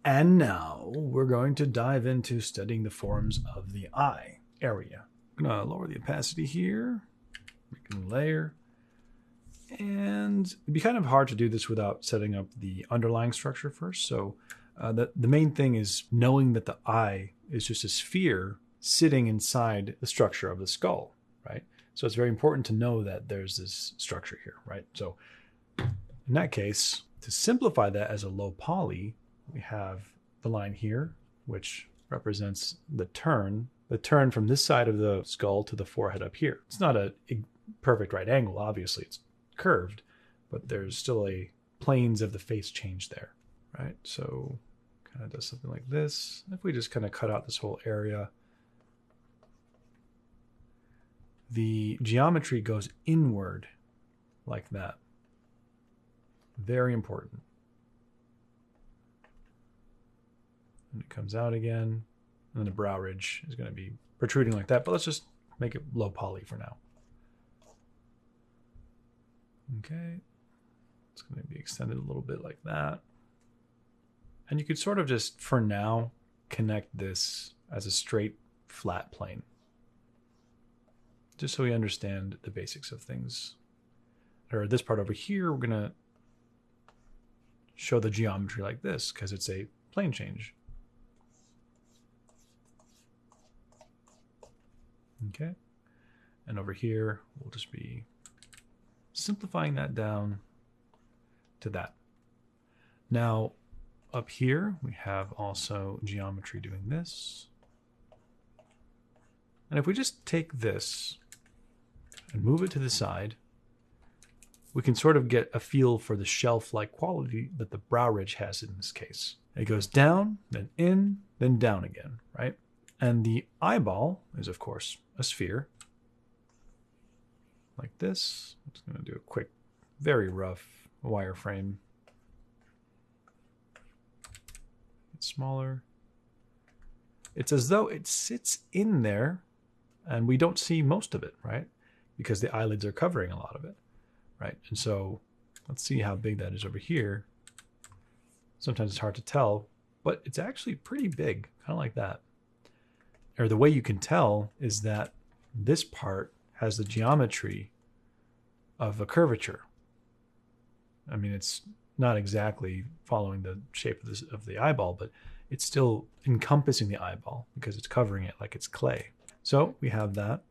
And now we're going to dive into studying the forms of the eye area. I'm going to lower the opacity here, make a new layer. And it'd be kind of hard to do this without setting up the underlying structure first. So the main thing is knowing that the eye is just a sphere sitting inside the structure of the skull, right? So it's very important to know that there's this structure here, right? So in that case, to simplify that as a low poly, we have the line here, which represents the turn from this side of the skull to the forehead up here. It's not a perfect right angle, obviously. It's curved, but there's still a planes of the face change there, right? So kind of does something like this. If we just kind of cut out this whole area, the geometry goes inward like that. Very important. And it comes out again. And then the brow ridge is going to be protruding like that, but let's just make it low poly for now. Okay. It's going to be extended a little bit like that. And you could sort of just, for now, connect this as a straight, flat plane. Just so we understand the basics of things. Or this part over here, we're going to show the geometry like this because it's a plane change. Okay. And over here, we'll just be simplifying that down to that. Now, up here, we have also geometry doing this. And if we just take this and move it to the side, we can sort of get a feel for the shelf-like quality that the brow ridge has in this case. It goes down, then in, then down again, right? And the eyeball is, of course, a sphere. Like this. I'm just going to do a quick, very rough wireframe. It's smaller. It's as though it sits in there and we don't see most of it, right? Because the eyelids are covering a lot of it, right? And so let's see how big that is over here. Sometimes it's hard to tell, but it's actually pretty big, kind of like that. Or the way you can tell is that this part has the geometry of a curvature. I mean, it's not exactly following the shape of the eyeball, but it's still encompassing the eyeball because it's covering it like it's clay. So we have that.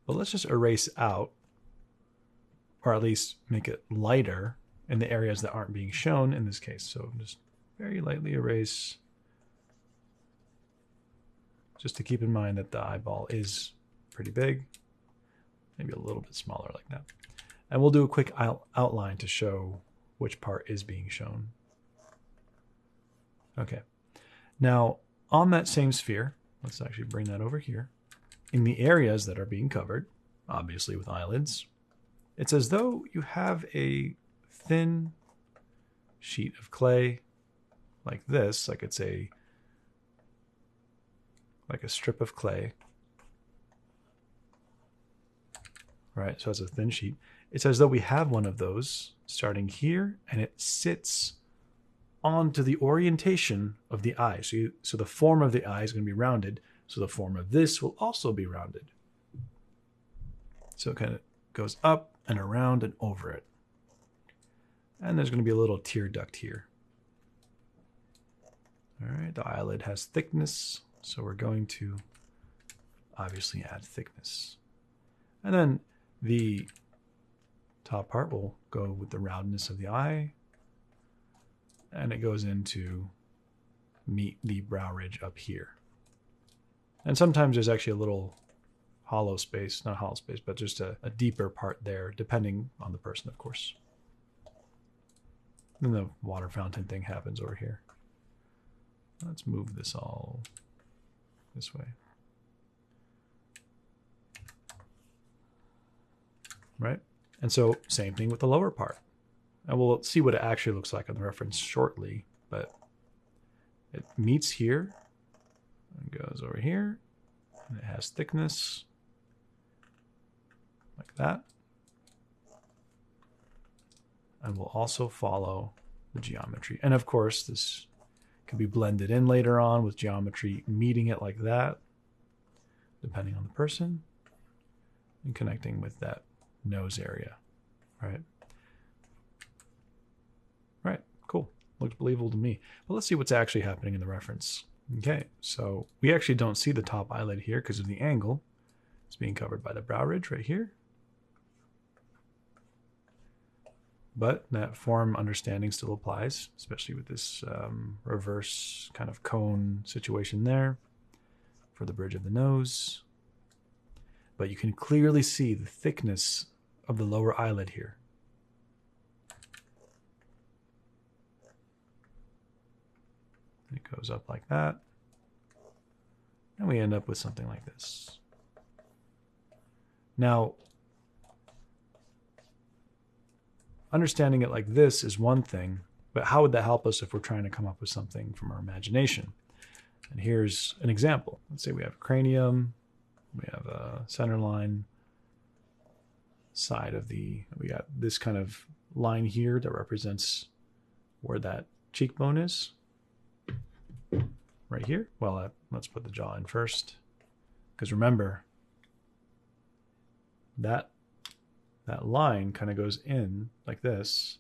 But let's just erase out, or at least make it lighter in the areas that aren't being shown in this case. So just very lightly erase, just to keep in mind that the eyeball is pretty big, maybe a little bit smaller like that. And we'll do a quick outline to show which part is being shown. Okay. Now, on that same sphere, let's actually bring that over here. In the areas that are being covered, obviously with eyelids, it's as though you have a thin sheet of clay like this, like it's like a strip of clay. Right, so it's a thin sheet. It's as though we have one of those starting here, and it sits onto the orientation of the eye. So the form of the eye is going to be rounded, so the form of this will also be rounded. So it kind of goes up and around and over it. And there's going to be a little tear duct here. All right, the eyelid has thickness, so we're going to obviously add thickness. And then the top part will go with the roundness of the eye, and it goes in to meet the brow ridge up here. And sometimes there's actually a little hollow space, not hollow space, but just a deeper part there, depending on the person, of course. Then the water fountain thing happens over here. Let's move this all this way. Right? And so same thing with the lower part. And we'll see what it actually looks like on the reference shortly, but it meets here and goes over here, and it has thickness like that. and we'll also follow the geometry. And of course, this can be blended in later on with geometry meeting it like that, depending on the person, and connecting with that nose area, right? Right, cool. Looks believable to me. But let's see what's actually happening in the reference. Okay, so we actually don't see the top eyelid here because of the angle. It's being covered by the brow ridge right here. But that form understanding still applies, especially with this reverse kind of cone situation there for the bridge of the nose. But you can clearly see the thickness of the lower eyelid here. It goes up like that. And we end up with something like this. Now, understanding it like this is one thing, but how would that help us if we're trying to come up with something from our imagination? And here's an example. Let's say we have a cranium, we have a center line, side of we got this kind of line here that represents where that cheekbone is. Right here. Well, let's put the jaw in first, because remember, that line kind of goes in like this,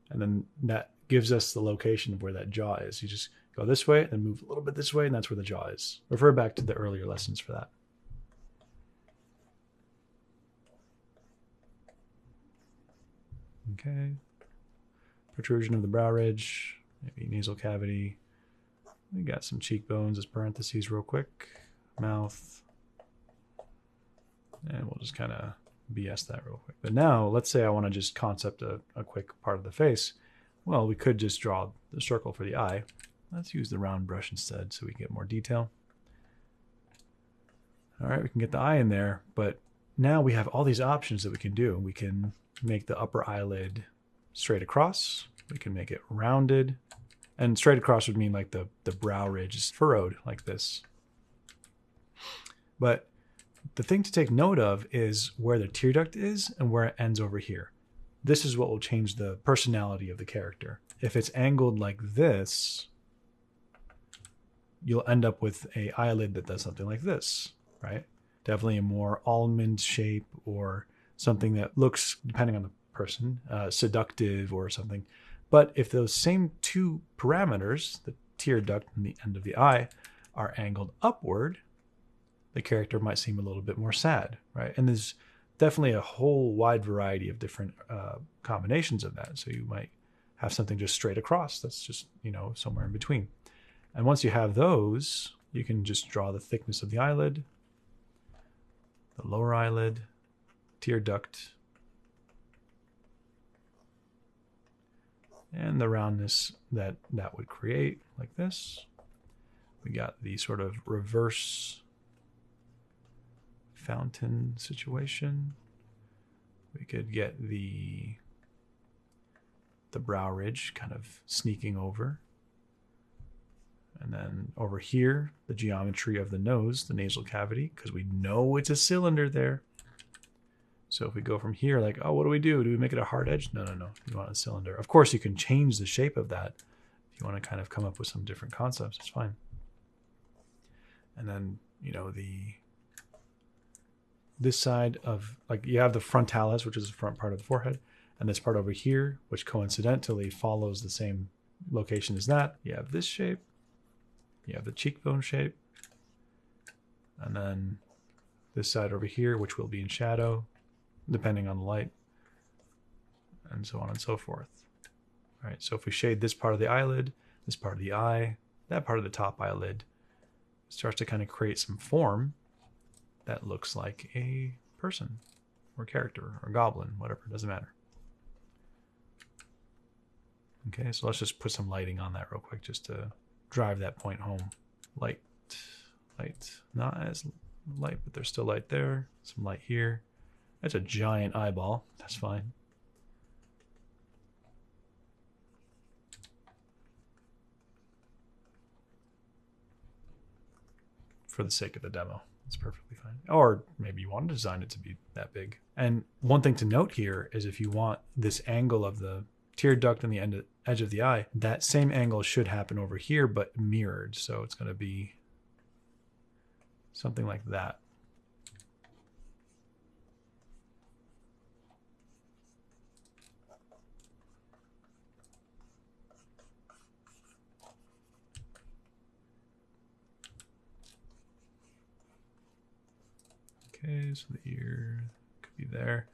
and then that gives us the location of where that jaw is. You just go this way and move a little bit this way, and that's where the jaw is. Refer back to the earlier lessons for that. Okay. Protrusion of the brow ridge, maybe nasal cavity. We got some cheekbones as parentheses real quick. Mouth. And we'll just kind of BS that real quick. But now, let's say I want to just concept a quick part of the face. Well, we could just draw the circle for the eye. Let's use the round brush instead so we can get more detail. All right, we can get the eye in there, but now we have all these options that we can do. We can make the upper eyelid straight across. We can make it rounded. And straight across would mean like the brow ridge is furrowed like this. But the thing to take note of is where the tear duct is and where it ends over here. This is what will change the personality of the character. If it's angled like this, you'll end up with an eyelid that does something like this, right? Definitely a more almond shape or something that looks, depending on the person, seductive or something. But if those same two parameters, the tear duct and the end of the eye, are angled upward, the character might seem a little bit more sad, right? And there's definitely a whole wide variety of different combinations of that. So you might have something just straight across that's just, somewhere in between. And once you have those, you can just draw the thickness of the eyelid, the lower eyelid, tear duct, and the roundness that would create like this. We got the sort of reverse fountain situation. We could get the brow ridge kind of sneaking over. And then over here, the geometry of the nose, the nasal cavity, because we know it's a cylinder there. So if we go from here, like, oh, what do we do? Do we make it a hard edge? No. You want a cylinder. Of course, you can change the shape of that. If you want to kind of come up with some different concepts, it's fine. And then, this side of, like, you have the frontalis, which is the front part of the forehead, and this part over here, which coincidentally follows the same location as that. You have this shape. You have the cheekbone shape. And then this side over here, which will be in shadow, depending on the light, and so on and so forth. All right, so if we shade this part of the eyelid, this part of the eye, that part of the top eyelid, it starts to kind of create some form that looks like a person or character or goblin, whatever, it doesn't matter. Okay, so let's just put some lighting on that real quick just to drive that point home. Light, not as light, but there's still light there, some light here. That's a giant eyeball. That's fine. For the sake of the demo. It's perfectly fine. Or maybe you want to design it to be that big. And one thing to note here is if you want this angle of the tear duct and the edge of the eye, that same angle should happen over here, but mirrored. So it's going to be something like that. Okay, so the ear could be there.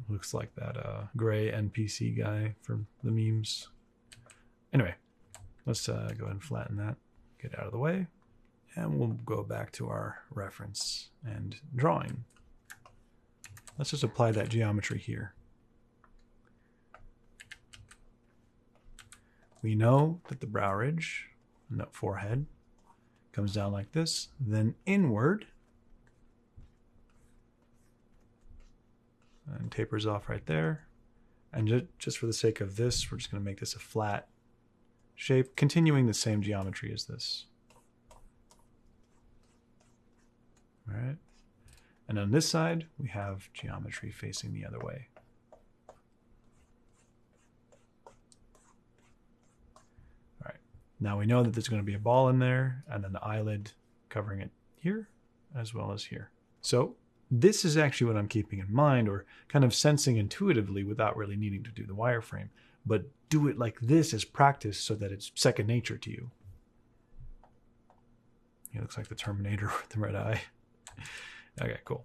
Looks like that gray NPC guy from the memes. Anyway, let's go ahead and flatten that, get out of the way, and we'll go back to our reference and drawing. Let's just apply that geometry here. We know that the brow ridge, no, forehead, comes down like this, then inward, and tapers off right there. And just for the sake of this, we're just going to make this a flat shape, continuing the same geometry as this. All right. And on this side, we have geometry facing the other way. All right. Now we know that there's going to be a ball in there, and then the eyelid covering it here as well as here. So this is actually what I'm keeping in mind, or kind of sensing intuitively without really needing to do the wireframe. But do it like this as practice so that it's second nature to you. He looks like the Terminator with the red eye. Okay, cool.